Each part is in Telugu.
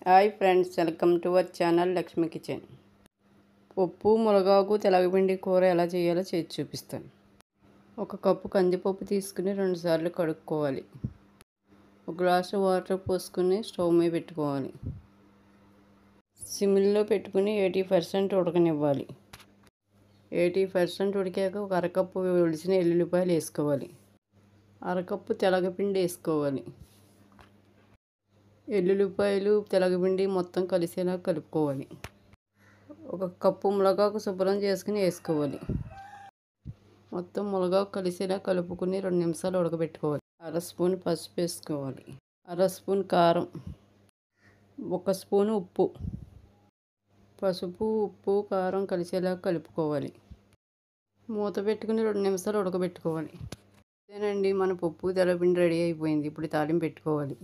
Hi friends, welcome to our channel Lakshmi kitchen. పప్పు మునగాకు తెలగపిండి కూర ఎలా చేయాలో చేసి చూపిస్తాను. ఒక కప్పు కందిపప్పు తీసుకుని 2 సార్లు కడుక్కోవాలి. ఒక గ్లాసు వాటర్ పోసుకుని స్టవ్ మీద పెట్టుకోవాలి. సిమ్లో పెట్టుకుని 80% ఉడకనివ్వాలి. 80% ఉడికాక ఒక అరకప్పు ఒలిసిన ఎల్లుల్లిపాయలు వేసుకోవాలి. అరకప్పు తెలగపిండి వేసుకోవాలి. ఎల్లుల్లిపాయలు తెలగపిండి మొత్తం కలిసేలా కలుపుకోవాలి. ఒక కప్పు మునగాకు శుభ్రం చేసుకుని వేసుకోవాలి. మొత్తం మునగాకు కలిసేలా కలుపుకుని 2 నిమిషాలు ఉడకబెట్టుకోవాలి. అర స్పూన్ పసుపు వేసుకోవాలి. అర స్పూన్ కారం, 1 స్పూన్ ఉప్పు. పసుపు, ఉప్పు, కారం కలిసేలా కలుపుకోవాలి. మూత పెట్టుకుని 2 నిమిషాలు ఉడకబెట్టుకోవాలి. ఇదేనండి, మన పప్పు తెలగపిండి రెడీ అయిపోయింది. ఇప్పుడు తాలింపు పెట్టుకోవాలి.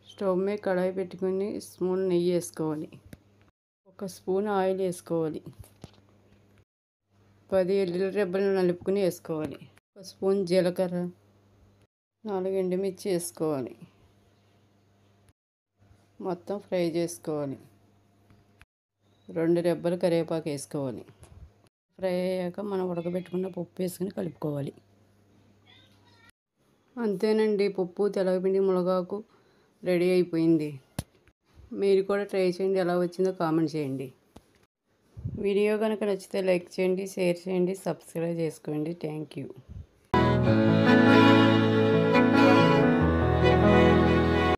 స్టవ్ మీద కడాయి పెట్టుకుని స్పూన్ నెయ్యి వేసుకోవాలి. 1 స్పూన్ ఆయిల్ వేసుకోవాలి. 10 ఎల్లుల్లి రెబ్బలు నలుపుకుని వేసుకోవాలి. 1 స్పూన్ జీలకర్ర, 4 ఎండుమిర్చి వేసుకోవాలి. మొత్తం ఫ్రై చేసుకోవాలి. 2 రెబ్బలు కరివేపాకు వేసుకోవాలి. ఫ్రై అయ్యాక మనం ఉడకబెట్టుకున్న పప్పు వేసుకుని కలుపుకోవాలి. అంతేనండి, పప్పు తెలగపిండి మునగాకు రెడీ అయిపోయింది. మీరు కూడా ట్రై చేయండి. ఎలా వచ్చిందో కామెంట్ చేయండి. వీడియో కనుక నచ్చితే లైక్ చేయండి, షేర్ చేయండి, సబ్స్క్రైబ్ చేసుకోండి. Thank you.